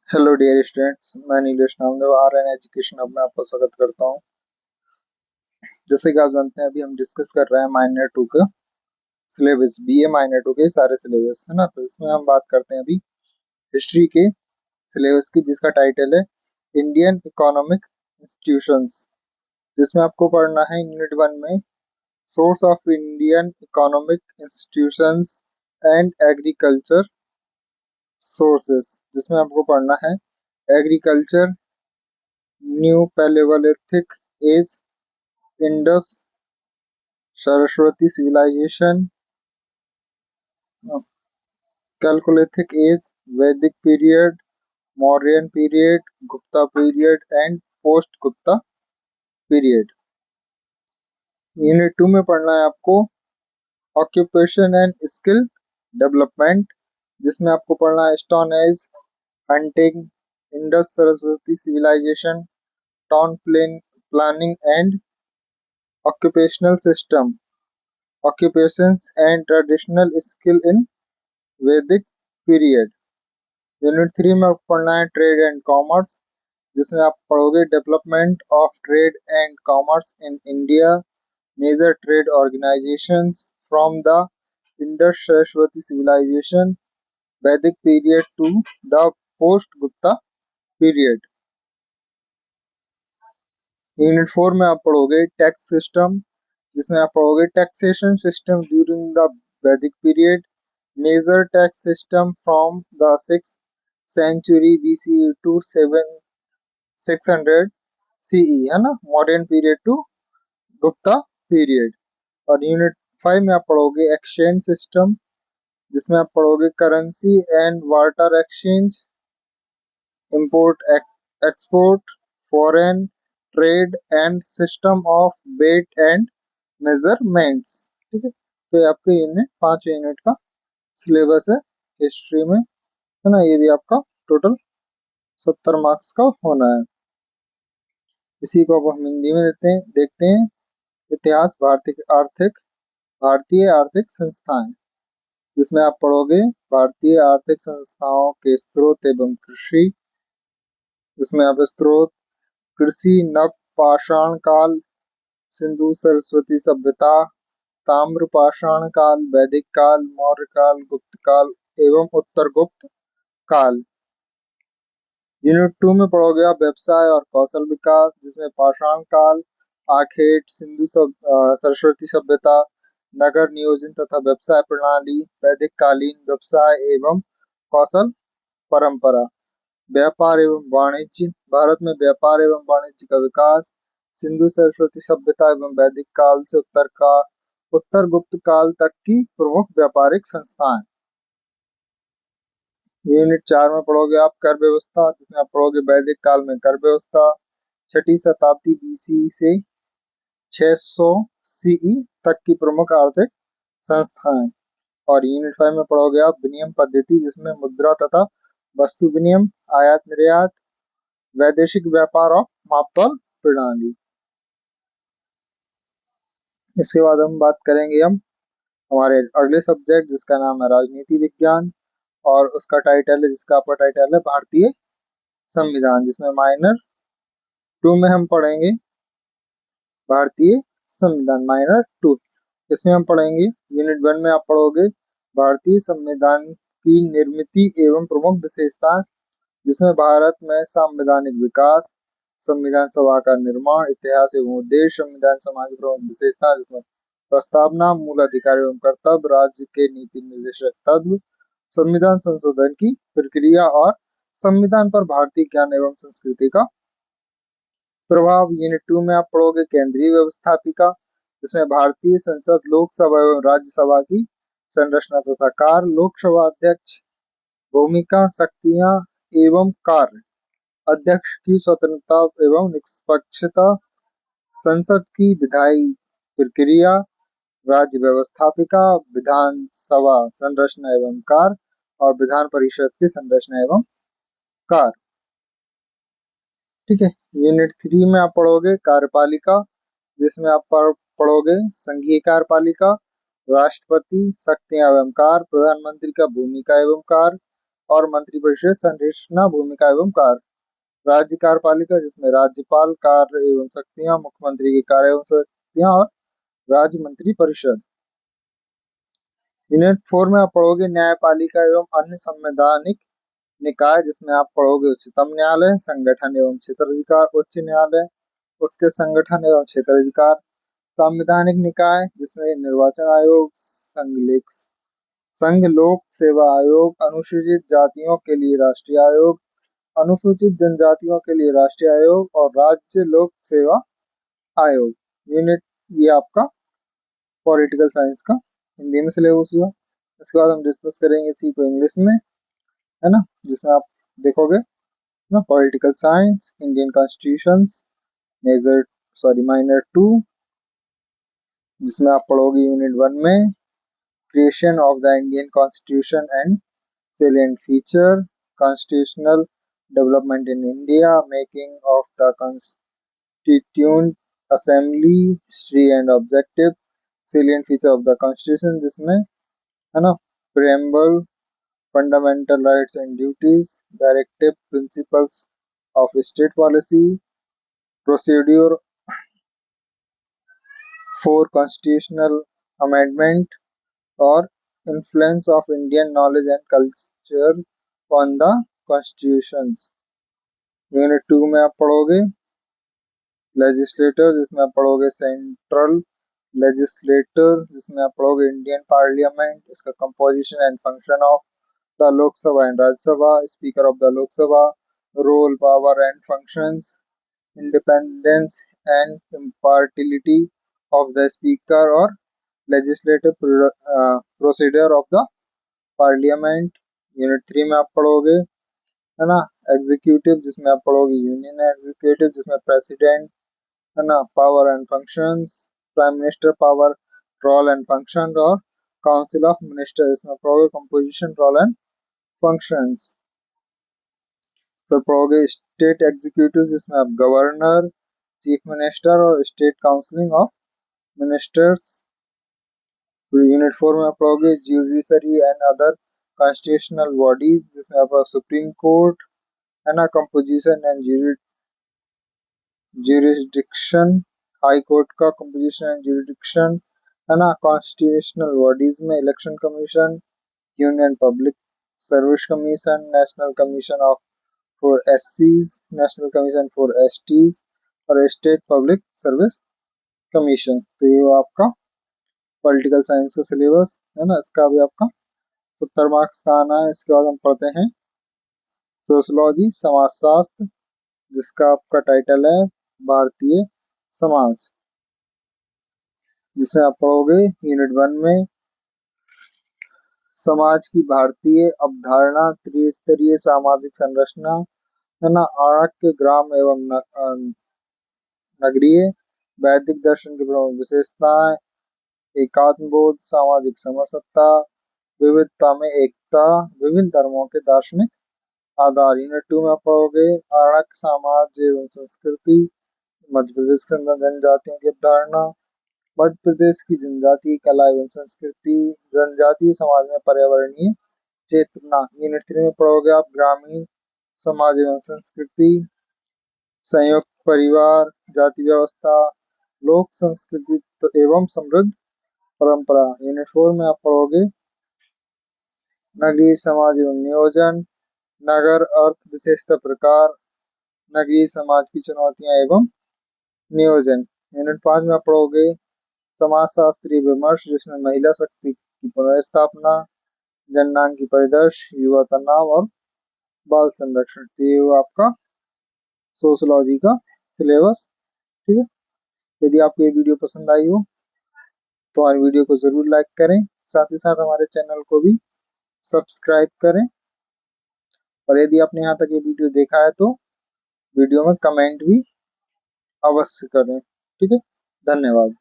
Hello dear students, मैं Nilesh Namdev R N education hub में आपका स्वागत करता हूं। जैसे कि आप जानते हैं, अभी हम डिस्कस कर रहे हैं माइनर टू का सिलेबस, बीए माइनर टू के सारे सिलेबस है ना। तो इसमें हम बात करते हैं अभी हिस्ट्री के सिलेबस की, जिसका टाइटल है इंडियन इकोनॉमिक इंस्टीट्यूशंस। जिसमें आपको पढ़ना है यूनिट 1 में source of Indian economic institutions and agriculture sources. जिसमें आपको पढ़ना है agriculture, new paleolithic age, Indus, Saraswati civilisation, chalcolithic age, Vedic period, Mauryan period, Gupta period and post Gupta period. Unit 2 में पढ़ना है आपको ऑक्यूपेशन एंड स्किल डेवलपमेंट। जिसमें आपको पढ़ना है stone age, hunting, Indus Saraswati civilisation, town planning and occupational system, occupations and traditional skill in Vedic period. Unit 3 में आपको पढ़ना है ट्रेड एंड कॉमर्स। जिसमें आप पढ़ोगे development of trade and commerce in India, major trade organisations from the Indus Saraswati civilisation Vedic period to the post Gupta period. Unit 4 में आप पढ़ोगे टैक्स सिस्टम। जिसमें आप पढ़ोगे taxation system during the Vedic period, major tax system from the 6th century BCE to 600 CE, है ना, modern period to Gupta period. और unit 5 में आप पढ़ोगे एक्सचेंज सिस्टम। जिसमें आप पढ़ोगे currency and barter exchange, import export, foreign trade and system of weight and measurements. ठीक है, तो ये आपके यूनिट 5 यूनिट का सिलेबस है हिस्ट्री में, है ना। ये भी आपका टोटल 70 मार्क्स का होना है। इसी को अब हम हिंदी में देखते हैं। इतिहास, भारतीय आर्थिक संस्थाएं। जिसमें आप पढ़ोगे भारतीय आर्थिक संस्थाओं के स्रोत एवं कृषि। जिसमें आप स्रोत कृषि, नव पाषाण काल, सिंधु सरस्वती सभ्यता, ताम्र पाषाण काल, वैदिक काल, मौर्य काल, गुप्त काल एवं उत्तर गुप्त काल। यूनिट 2 में पढ़ोगे आप व्यवसाय और कौशल विकास। जिसमें पाषाण काल, आखेट, सरस्वती सभ्यता, नगर नियोजन तथा व्यवसाय प्रणाली, वैदिक कालीन व्यवसाय एवं कौशल परंपरा, व्यापार एवं वाणिज्य, भारत में व्यापार एवं वाणिज्य का विकास, सिंधु सरस्वती सभ्यता एवं वैदिक काल से उत्तर गुप्त काल तक की प्रमुख व्यापारिक संस्थाएं। यूनिट 4 में पढ़ोगे आप कर व्यवस्था। जिसमें आप पढ़ोगे वैदिक काल में कर व्यवस्था, 6ठी शताब्दी BC से 600 CE तक की प्रमुख आर्थिक संस्थाएं। और यूनिट 5 में पढ़ोगे आप विनिमय पद्धति। जिसमें मुद्रा तथा वस्तु विनिमय, आयात निर्यात, वैदेशिक व्यापार और मापतौल प्रणाली। इसके बाद हम बात करेंगे हमारे अगले सब्जेक्ट, जिसका नाम है राजनीति विज्ञान। और उसका टाइटल है, जिसका आपका टाइटल है भारतीय संविधान। जिसमें माइनर 2 में हम पढ़ेंगे भारतीय संविधान, माइनर 2। इसमें हम पढ़ेंगे यूनिट 1 में आप पढ़ोगे भारतीय संविधान की निर्मिति एवं प्रमुख विशेषता। जिसमें भारत में संवैधानिक विकास, संविधान सभा का निर्माण, इतिहास एवं उद्देश्य, संविधान समाज की प्रमुख विशेषता। जिसमें प्रस्तावना, मूल अधिकार एवं कर्तव्य, राज्य के नीति निर्देशक तत्व, संविधान संशोधन की प्रक्रिया और संविधान पर भारतीय ज्ञान एवं संस्कृति का प्रभाव। यूनिट 2 में आप पढ़ोगे केंद्रीय व्यवस्थापिका। जिसमें भारतीय संसद, लोकसभा एवं राज्यसभा की संरचना तथा कार्य, लोकसभा अध्यक्ष, भूमिका, शक्तियां एवं कार्य, अध्यक्ष की स्वतंत्रता एवं निष्पक्षता, संसद की विधायी प्रक्रिया, राज्य व्यवस्थापिका, विधानसभा संरचना एवं कार्य और विधान परिषद की संरचना एवं कार्य। ठीक है, यूनिट 3 में आप पढ़ोगे कार्यपालिका। जिसमें आप पढ़ोगे संघीय कार्यपालिका, राष्ट्रपति, शक्तियां एवं कार्य, प्रधानमंत्री का भूमिका एवं कार्य, और मंत्रिपरिषद संरचना, भूमिका एवं कार्य। राज्य कार्यपालिका जिसमें राज्यपाल कार्य एवं शक्तियां, मुख्यमंत्री के कार्य एवं शक्तियां और राज्य मंत्री परिषद। यूनिट 4 में आप पढ़ोगे न्यायपालिका एवं अन्य संवैधानिक निकाय, जिसमें आप पढ़ोगे उच्चतम न्यायालय, संगठन एवं क्षेत्राधिकार उच्च न्यायालय, उसके संगठन एवं क्षेत्राधिकार। संवैधानिक निकाय जिसमें निर्वाचन आयोग, संघ लोक सेवा आयोग, अनुसूचित जातियों के लिए राष्ट्रीय आयोग, अनुसूचित जनजातियों के लिए राष्ट्रीय आयोग और राज्य लोक सेवा आयोग। यूनिट ये आपका पॉलिटिकल साइंस का हिंदी में सिलेबस हुआ। इसके बाद हम डिस्कस करेंगे इसी को इंग्लिश में, है ना, जिसमें आप देखोगे ना political science, Indian constitution, minor 2, जिसमें आप पढ़ोगे यूनिट 1 में creation of the Indian constitution and salient feature, constitutional development in India, making of the Constituent Assembly, history and objective, salient feature of the Constitution, जिसमें है ना preamble, fundamental rights and duties, directive principles of state policy, procedure for constitutional amendment और influence of Indian knowledge and culture on the constitutions। Unit 2 में आप पढ़ोगे legislator, जिसमें आप पढ़ोगे सेंट्रल लेजिस्लेटर, जिसमें आप पढ़ोगे इंडियन पार्लियामेंट, इसका composition and function of the Lok Sabha and Rajya Sabha, speaker of the Lok Sabha, role, power and functions, independence and impartiality of the speaker और legislative procedure of the parliament. Unit 3 में आप पढ़ोगे है ना एग्जीक्यूटिव, जिसमें आप पढ़ोगे यूनियन एग्जीक्यूटिव, जिसमें प्रेसिडेंट है ना power and functions, prime minister power, role and function और काउंसिल ऑफ मिनिस्टर, जिसमें पढ़ोगे कंपोजिशन, रोल एंड फंक्शंस। फिर पढ़ोगे स्टेट एग्जीक्यूटिव, जिसमें आप गवर्नर, चीफ मिनिस्टर और state counselling of ministers. Unit 4 में आप पढ़ोगे judiciary and other constitutional bodies, जिसमें आप सुप्रीम कोर्ट है ना composition and jurisdiction, high court का कंपोजिशन एंड ज्यूरिसडिक्शन, है ना कॉन्स्टिट्यूशनल बॉडीज में election commission, union public service commission, national commission of for एससीज, नेशनल कमीशन फॉर एसटीज और स्टेट पब्लिक सर्विस कमीशन। तो ये आपका पॉलिटिकल साइंस का सिलेबस है ना, इसका भी आपका 70 मार्क्स का आना है। इसके बाद हम पढ़ते हैं सोशलॉजी, समाजशास्त्र, जिसका आपका टाइटल है भारतीय समाज, जिसमें आप पढ़ोगे यूनिट 1 में समाज की भारतीय अवधारणा, त्रिस्तरीय सामाजिक संरचना, है ना आरण्यक, ग्राम एवं नगरीय, वैदिक दर्शन की प्रमुख विशेषताएं, एकात्मबोध, सामाजिक समरसता, विविधता में एकता, विभिन्न धर्मों के दार्शनिक आधार। यूनिट 2 में आप पढ़ोगे आरण्यक समाज एवं संस्कृति, मध्य प्रदेश के अंदर जनजातियों की अवधारणा, मध्य प्रदेश की जनजातीय कला एवं संस्कृति, जनजातीय समाज में पर्यावरणीय चेतना। यूनिट 3 में पढ़ोगे आप ग्रामीण समाज एवं संस्कृति, संयुक्त परिवार, जाति व्यवस्था, लोक संस्कृति एवं समृद्ध परंपरा। यूनिट 4 में आप पढ़ोगे नगरीय समाज एवं नियोजन, नगर अर्थ विशेषता प्रकार, नगरीय समाज की चुनौतियां एवं नियोजन। यूनिट 5 में आप पढ़ोगे समाजशास्त्रीय विमर्श, जिसमें महिला शक्ति की पुनर्स्थापना, जननांग की परिदर्श, युवा तनाव और बाल संरक्षण। तो ये आपका सोशलॉजी का सिलेबस, ठीक है। यदि आपको ये वीडियो पसंद आई हो तो हमारे वीडियो को जरूर लाइक करें, साथ ही साथ हमारे चैनल को भी सब्सक्राइब करें, और यदि आपने यहाँ तक ये वीडियो देखा है तो वीडियो में कमेंट भी अवश्य करें, ठीक है। धन्यवाद।